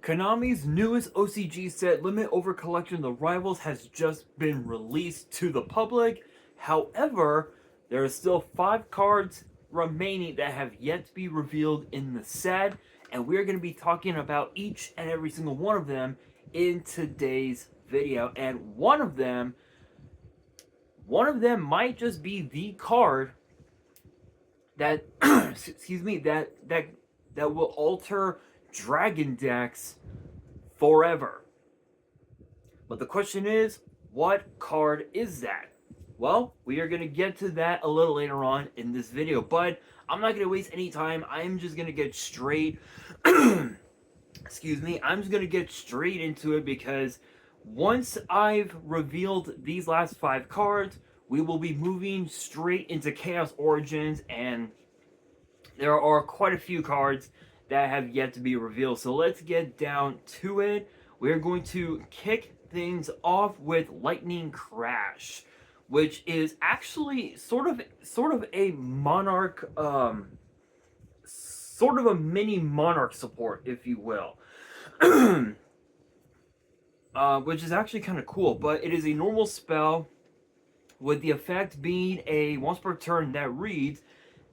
Konami's newest OCG set, Limit Over Collection The Rivals, has just been released to the public. However, there are still 5 cards remaining that have yet to be revealed in the set, and we're going to be talking about each and every single one of them in today's video. And one of them might just be the card that excuse me, that will alter Dragon decks forever. But the question is, what card is that? Well, we are going to get to that a little later on in this video, but I'm not going to waste any time. I'm just going to get straight excuse me, I'm just going to get straight into it, because once I've revealed these last 5 cards, we will be moving straight into Chaos Origins, and there are quite a few cards that have yet to be revealed. So let's get down to it. We're going to kick things off with Lightning Crash, which is actually sort of a Monarch, sort of a mini Monarch support, if you will. Which is actually kind of cool, but it is a normal spell with the effect being a once per turn that reads,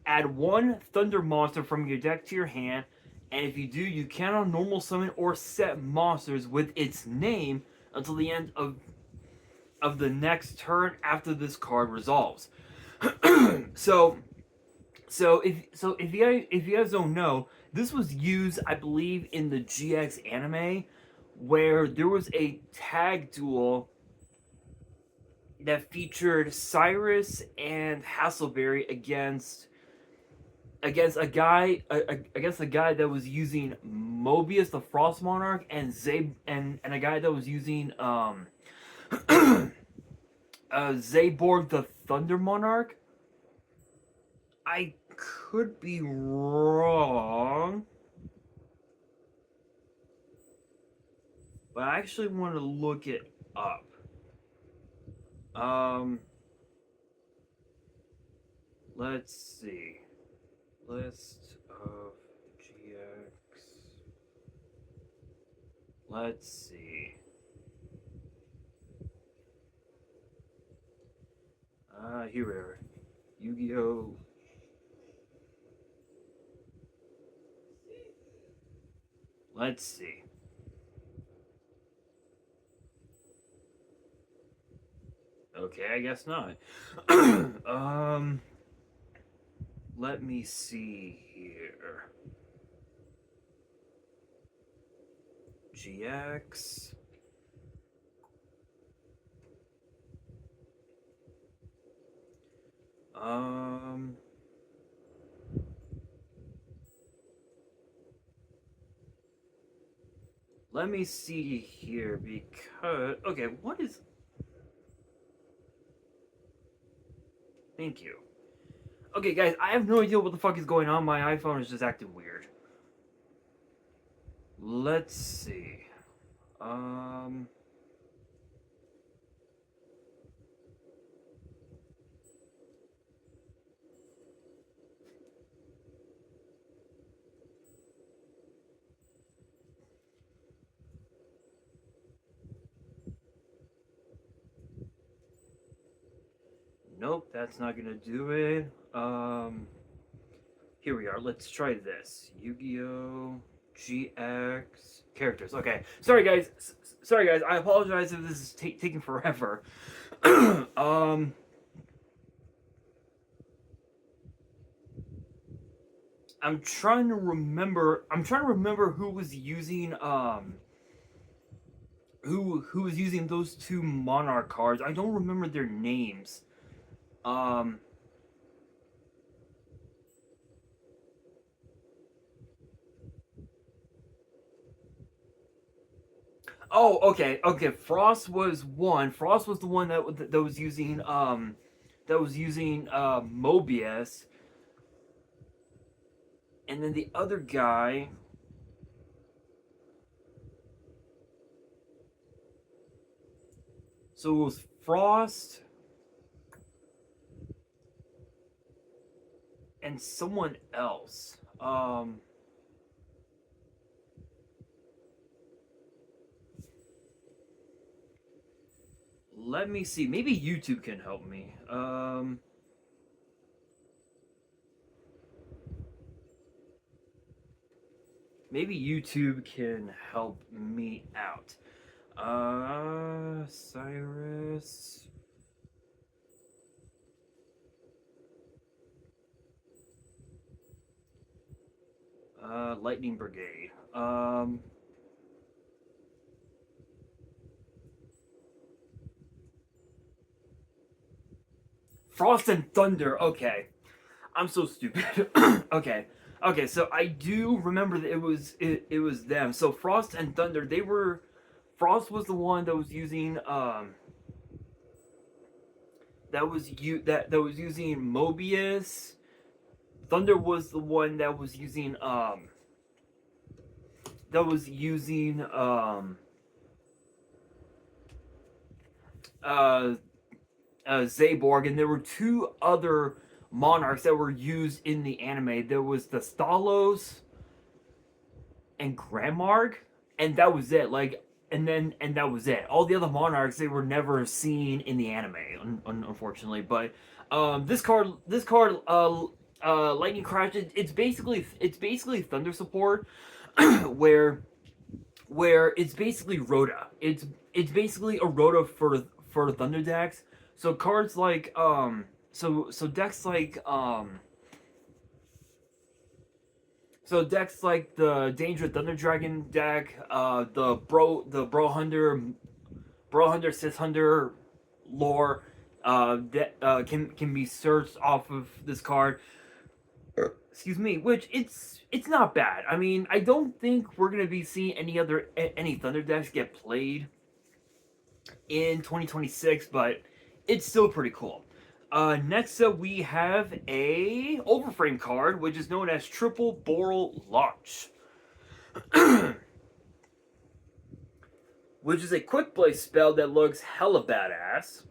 add 1 Thunder monster from your deck to your hand, and if you do, you cannot normal summon or set monsters with its name until the end of the next turn after this card resolves. So if you guys don't know, this was used, I believe, in the GX anime, where there was a tag duel that featured Cyrus and Hasselberry against a guy that was using Mobius the Frost Monarch and a guy that was using Zaborg the Thunder Monarch. I could be wrong, but I actually want to look it up. Let's see. List of GX. Let's see. Here we are. Yu-Gi-Oh! Let's see. Okay, I guess not. Let me see here. GX. Let me see here, because... Okay, what is... Thank you. Okay, guys, I have no idea what the fuck is going on. My iPhone is just acting weird. Let's see. Nope, that's not gonna do it. Here we are. Let's try this. Yu-Gi-Oh! GX characters. Okay. Sorry, guys. Sorry, guys. I apologize if this is taking forever. I'm trying to remember. Who was using who was using those 2 Monarch cards. I don't remember their names. Oh, okay. Frost was one. Frost was the one that was using Mobius, and then the other guy. So it was Frost and someone else. let me see. Maybe YouTube can help me. Maybe YouTube can help me out. Cyrus. Lightning Brigade. Frost and Thunder. Okay. I'm so stupid. Okay. Okay, so I do remember that it was them. So Frost and Thunder, they were Frost was the one that was using that was using Mobius. Thunder was the one that was using that was using uh Zaborg, and there were two other monarchs that were used in the anime. There was the Stalos and Gramarg, and that was it. And that was it. All the other monarchs, they were never seen in the anime, unfortunately. But this card, Lightning Crash, it's basically Thunder support, where it's basically Rhoda. It's basically a Rhoda for Thunder decks. So cards like so decks like so decks like the Danger Thunder Dragon deck, the Bro Hunter Sis Hunter lore that can be searched off of this card. Excuse me, which it's not bad. I mean, I don't think we're gonna be seeing any Thunder decks get played in 2026, but it's still pretty cool. Next up, we have a overframe card, which is known as Triple Boral Launch, which is a quick play spell that looks hella badass.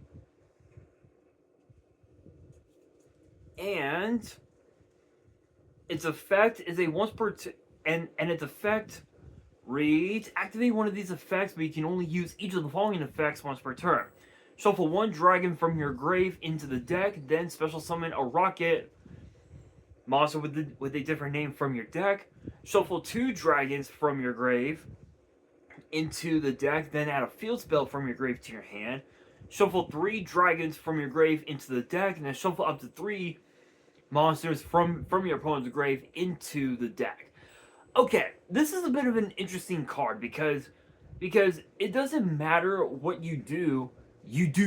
And its effect is a once per and its effect reads: activate one of these effects, but you can only use each of the following effects once per turn. Shuffle one dragon from your grave into the deck, then special summon a rocket monster with a different name from your deck. Shuffle two dragons from your grave into the deck, then add a field spell from your grave to your hand. Shuffle three dragons from your grave into the deck, and then shuffle up to three monsters from your opponent's grave into the deck. Okay, this is a bit of an interesting card because it doesn't matter what you do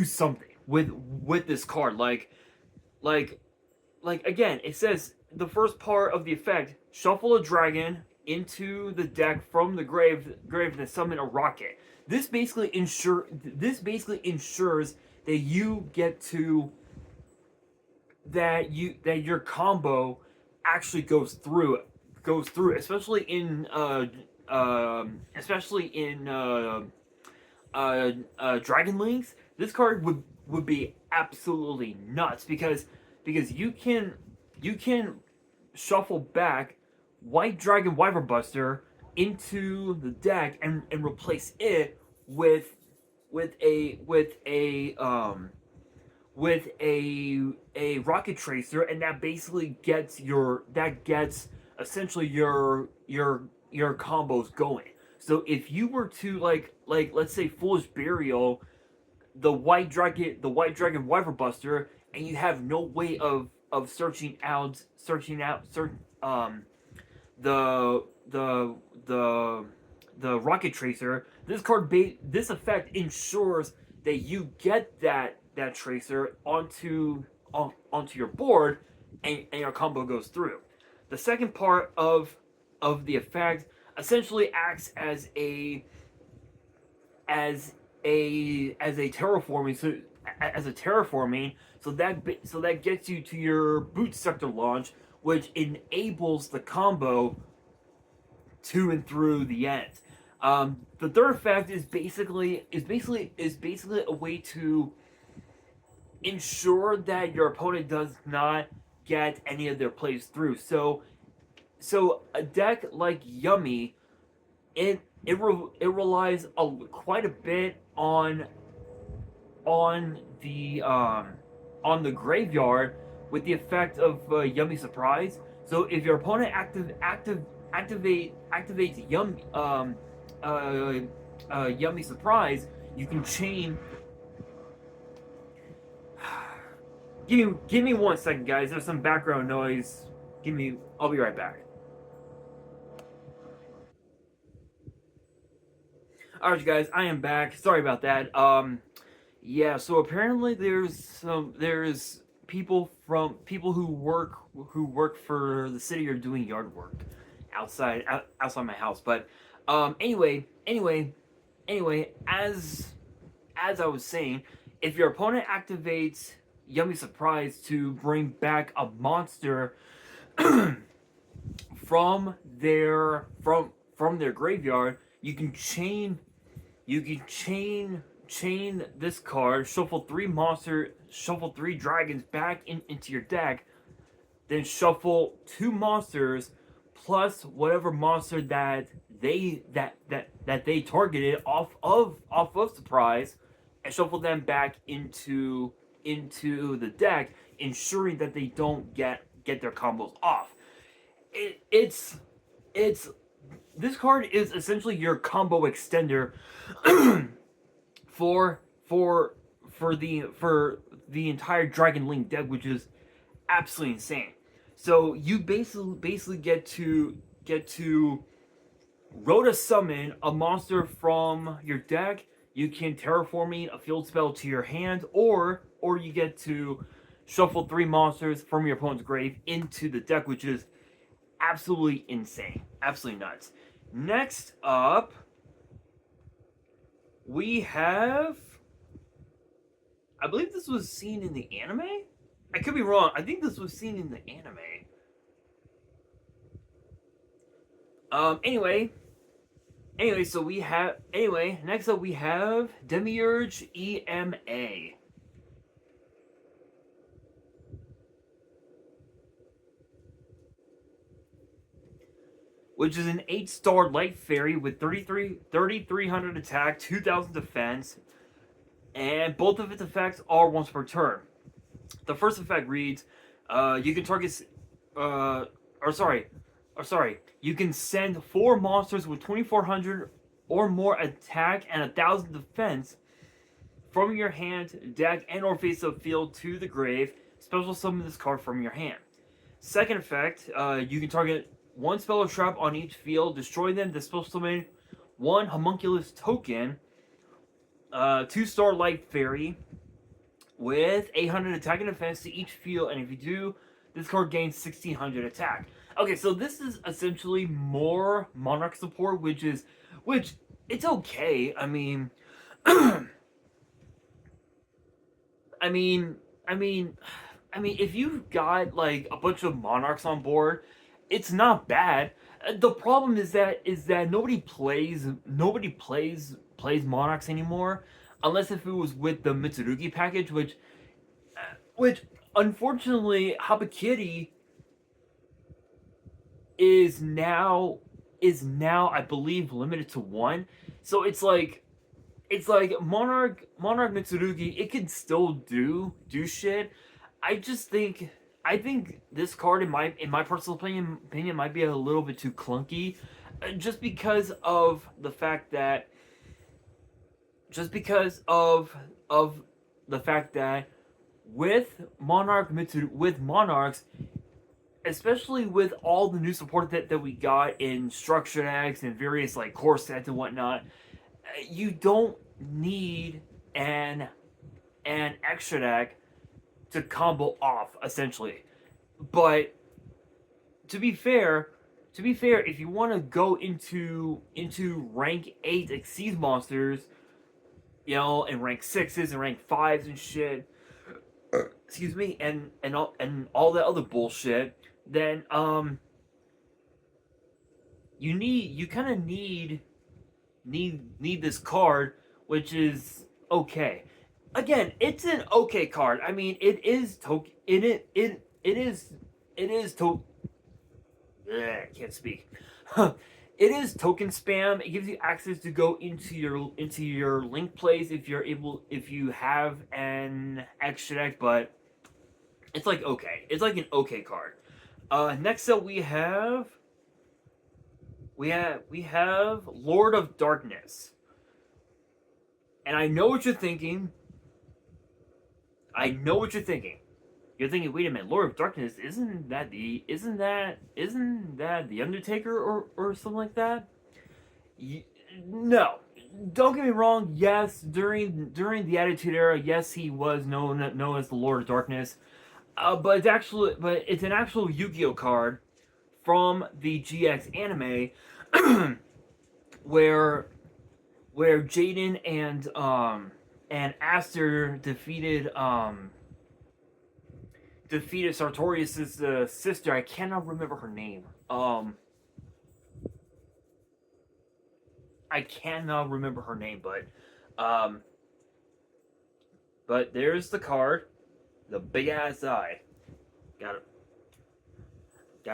something with this card. Like again, it says the first part of the effect: shuffle a dragon into the deck from the grave and summon a rocket. This basically ensures that you get to that your combo actually goes through, especially in Dragon Links. This card would be absolutely nuts because you can shuffle back White Dragon Wyvern Buster into the deck and replace it with a rocket tracer, and that basically gets essentially your combos going. So if you were to like let's say Foolish Burial the White Dragon Wyvern Buster, and you have no way of searching out the rocket tracer, this effect ensures that you get that tracer onto your board, and your combo goes through. The second part of the effect essentially acts as a terraforming, so that gets you to your boot sector launch, which enables the combo to and through the end. The third effect is basically a way to ensure that your opponent does not get any of their plays through. So a deck like Yummy, it relies quite a bit on on the graveyard with the effect of Yummy Surprise. So if your opponent activates Yummy Surprise, you can chain. Give me 1 second, guys. There's some background noise. I'll be right back. Alright, guys, I am back. Sorry about that. Yeah. So apparently there's people who work for the city are doing yard work outside my house. But anyway, as I was saying, if your opponent activates Yummy Surprise to bring back a monster from their graveyard, you can chain this card, shuffle three dragons back into your deck, then shuffle 2 monsters plus whatever monster that they targeted off of surprise, and shuffle them back into the deck, ensuring that they don't get their combos off. It's this card is essentially your combo extender for the entire Dragon Link deck, which is absolutely insane. So you basically get to Rota summon a monster from your deck. You can terraforming a field spell to your hand, or you get to shuffle 3 monsters from your opponent's grave into the deck, which is absolutely insane, absolutely nuts. Next up, we have, I believe this was seen in the anime? I could be wrong. I think this was seen in the anime. So we have, next up we have Demiurge EMA. Which is an 8-star light fairy with 3,300 attack, 2,000 defense, and both of its effects are once per turn. The first effect reads, you can target, you can send 4 monsters with 2,400 or more attack and 1,000 defense from your hand, deck, and or face of field to the grave. Special summon this card from your hand. Second effect, you can target 1 spell or trap on each field, destroy them, then special summon 1 homunculus token, 2-star light fairy with 800 attack and defense to each field, and if you do, this card gains 1,600 attack. Okay, so this is essentially more Monarch support, which it's okay. I mean, if you've got like a bunch of Monarchs on board, it's not bad. The problem is that nobody plays Monarchs anymore, unless if it was with the Mitsurugi package, which unfortunately Habakiri is now I believe limited to 1. So it's like Monarch Mitsurugi, it can still do shit. I think this card, in my personal opinion, might be a little bit too clunky, just because of the fact that with Monarchs, especially with all the new support that we got in structured decks and various like core sets and whatnot, you don't need an extra deck to combo off, essentially. But to be fair, if you want to go into rank 8 Exceed monsters, and rank 6s and rank 5s and shit, excuse me, and all that other bullshit, then you kind of need this card, which is okay. Again, it's an okay card. I mean, it is can't speak. It is token spam. It gives you access to go into your link plays if you have an extra deck, but it's like okay. It's like an okay card. Next up we have Lord of Darkness. And I know what you're thinking. I know what you're thinking. You're thinking, wait a minute, Lord of Darkness, isn't that the Undertaker or something like that? No. Don't get me wrong, yes, during the Attitude Era, yes, he was known as the Lord of Darkness. But it's an actual Yu-Gi-Oh card from the GX anime where Jaden and Aster defeated Sartorius' sister. I cannot remember her name. I cannot remember her name, but there's the card, the big ass eye. Got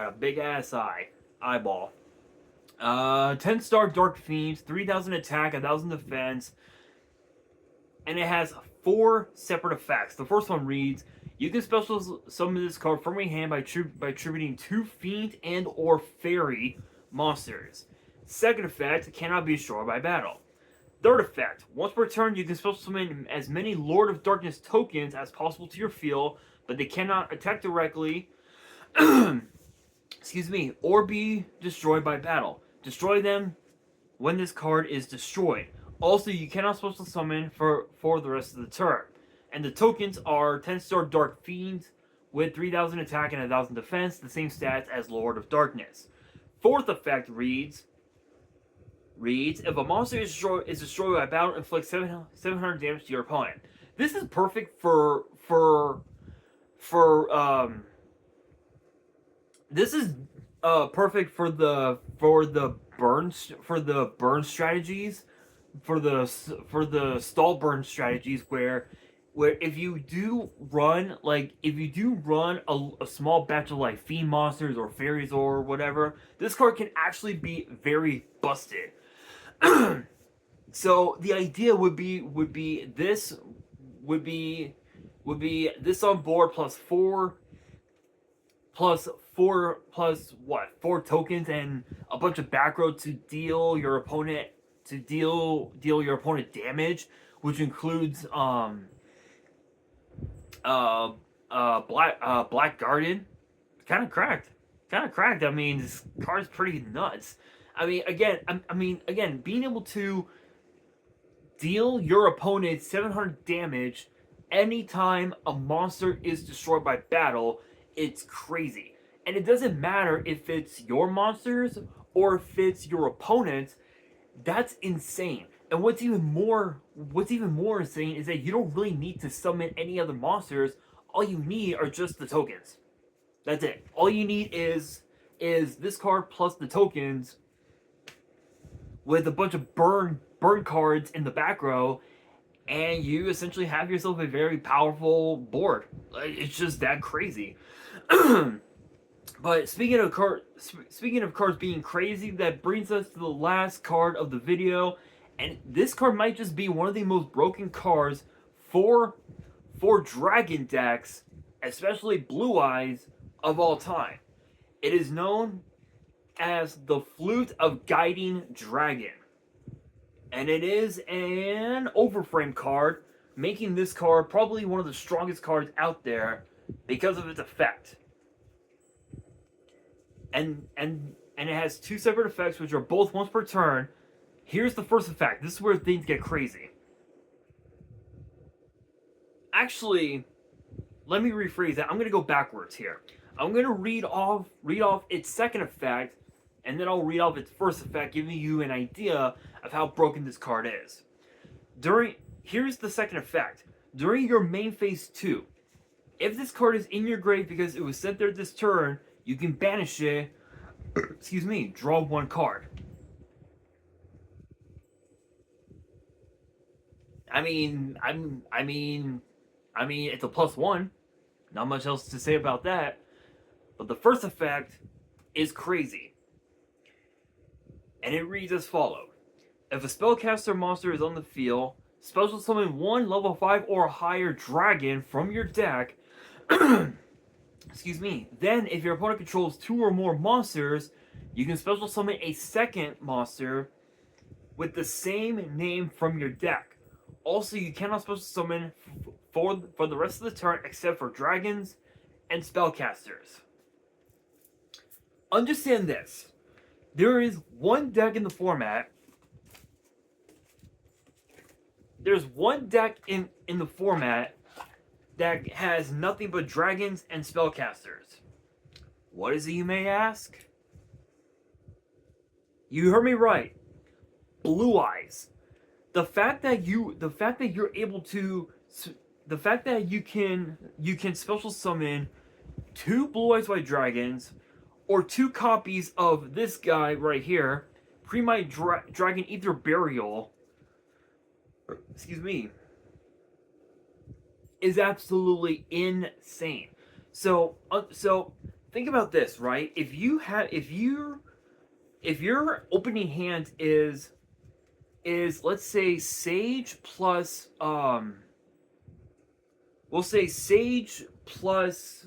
a big ass eyeball. 10-star Dark Fiends, 3,000 attack, 1,000 defense, and it has 4 separate effects. The first one reads: you can special summon this card from your hand by attributing 2 Fiend and or Fairy monsters. Second effect, cannot be destroyed by battle. Third effect, once per turn you can special summon as many Lord of Darkness tokens as possible to your field, but they cannot attack directly excuse me, or be destroyed by battle. Destroy them when this card is destroyed. Also, you cannot special summon for the rest of the turn. And the tokens are 10-star Dark Fiends with 3,000 attack and 1,000 defense, the same stats as Lord of Darkness. Fourth effect reads, if a monster is destroyed by battle, inflict 700 damage to your opponent. This is perfect for this is perfect for the burn strategies, for the stall burn strategies where if you do run a small batch of like fiend monsters or fairies or whatever, this card can actually be very busted. So the idea would be this on board plus 4 tokens and a bunch of back row to deal your opponent damage, which includes Black Garden. Kind of cracked. I mean, this card's pretty nuts. I mean, again, being able to deal your opponent 700 damage anytime a monster is destroyed by battle, it's crazy. And it doesn't matter if it's your monsters or if it's your opponents. That's insane. And what's even more insane is that you don't really need to summon any other monsters. All you need are just the tokens. That's it. All you need is this card plus the tokens with a bunch of burn cards in the back row, and you essentially have yourself a very powerful board. It's just that crazy. But speaking of cards being crazy, that brings us to the last card of the video, and this card might just be one of the most broken cards for Dragon decks, especially Blue Eyes, of all time. It is known as the Flute of Guiding Dragon, and it is an overframe card, making this card probably one of the strongest cards out there because of its effect. And it has 2 separate effects, which are both once per turn. Here's the first effect. This is where things get crazy. Actually, let me rephrase that. I'm going to go backwards here. I'm going to read off its second effect, and then I'll read off its first effect, giving you an idea of how broken this card is. Here's the second effect. During your main phase 2, if this card is in your grave because it was sent there this turn, you can banish it. Excuse me. Draw 1 card. I mean, it's a +1. Not much else to say about that. But the first effect is crazy. and it reads as follows. If a spellcaster monster is on the field, special summon one level 5 or higher dragon from your deck. Excuse me. Then, if your opponent controls 2 or more monsters, you can special summon a second monster with the same name from your deck. Also, you cannot special summon for the rest of the turn except for dragons and spellcasters. Understand this. There is one deck in the format. There's one deck in the format that has nothing but dragons and spellcasters. What is it, you may ask? You heard me right. Blue Eyes. The fact that you're able to, the fact that you can special summon 2 Blue Eyes White Dragons, or 2 copies of this guy right here, Pre-Might Dragon Ether Burial. Excuse me. Is absolutely insane. So think about this, right? If your opening hand is let's say Sage plus we'll say Sage plus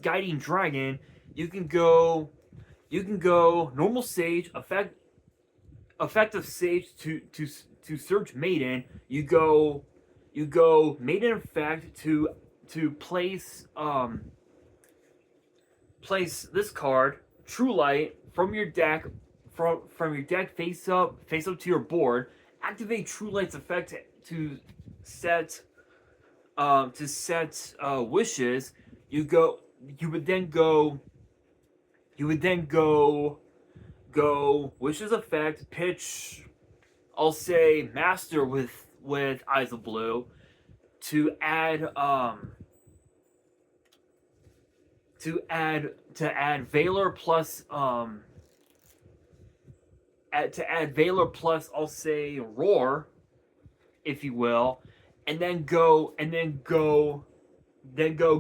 Guiding Dragon, you can go normal Sage, effective Sage to search Maiden. You go Maiden effect to place this card, True Light, from your deck from your deck face up to your board. Activate True Light's effect to set wishes. You would then go wishes effect, pitch, I'll say Master with Eyes of Blue to add Valor plus add Valor plus, I'll say, Roar, if you will, and then go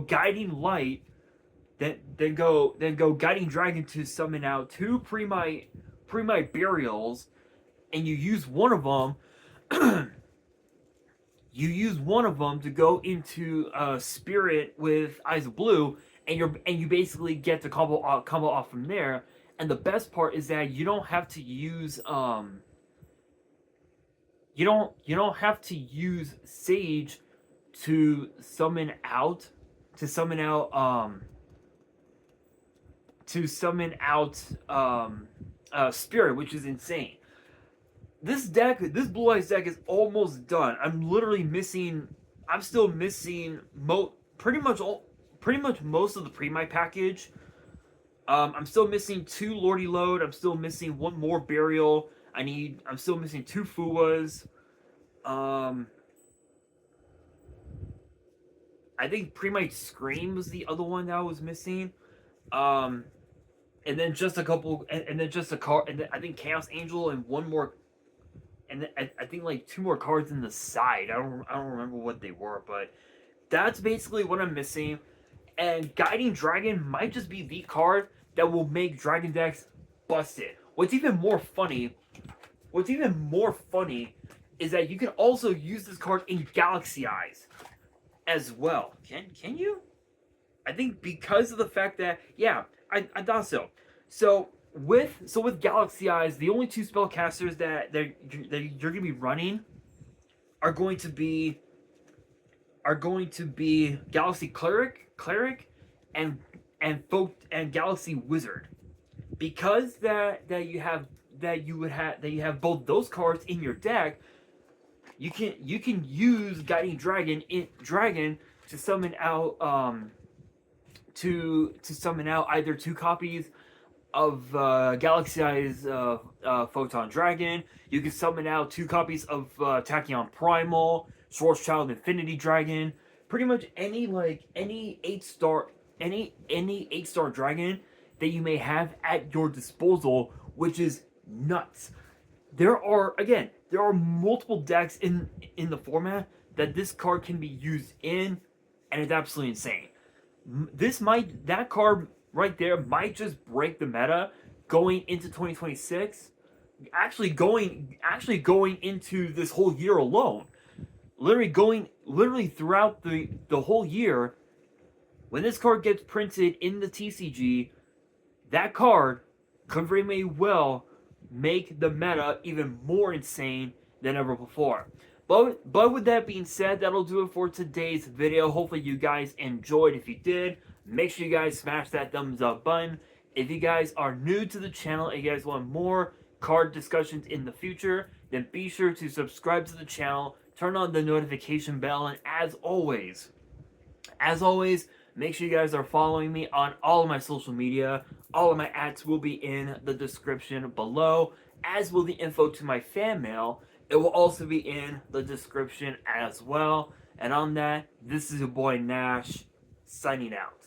Guiding Light, then go Guiding Dragon to summon out 2 Pre-Might Burials, and you use one of them. You use one of them to go into Spirit with Eyes of Blue, and you basically get the combo off from there. And the best part is that you don't have to use you don't have to use Sage to summon out Spirit, which is insane. This Blue Eyes deck is almost done. I'm still missing pretty much most of the Pre-Might package. I'm still missing 2 Lordy Load. I'm still missing 1 more Burial. I'm still missing 2 Fuwas. I think Pre-Might Scream was the other one that I was missing. And then just a couple, and then just a card, and then I think Chaos Angel and 1 more, and then I think like 2 more cards in the side. I don't remember what they were, but that's basically what I'm missing. And Guiding Dragon might just be the card that will make Dragon decks busted. What's even more funny is that you can also use this card in Galaxy Eyes as well. Can you? I think because of the fact that, yeah, I thought so. So with Galaxy Eyes, the only 2 spellcasters that you're gonna be running are going to be Galaxy Cleric and Galaxy Wizard. Because you have both those cards in your deck, you can use Guiding Dragon to summon out either 2 copies of Galaxy Eyes Photon Dragon. You can summon out 2 copies of Tachyon Primal, Schwarzschild Infinity Dragon. Pretty much any 8-star dragon that you may have at your disposal, which is nuts. There are multiple decks in the format that this card can be used in, and it's absolutely insane. That card right there might just break the meta going into 2026, actually going into this whole year alone, literally throughout the whole year, when this card gets printed in the TCG, that card could very may well make the meta even more insane than ever before. But with that being said, that'll do it for today's video. Hopefully you guys enjoyed. If you did, make sure you guys smash that thumbs up button. If you guys are new to the channel and you guys want more card discussions in the future, then be sure to subscribe to the channel, turn on the notification bell, and as always, make sure you guys are following me on all of my social media. All of my ads will be in the description below, as will the info to my fan mail. It will also be in the description as well. And on that, this is your boy Nash, signing out.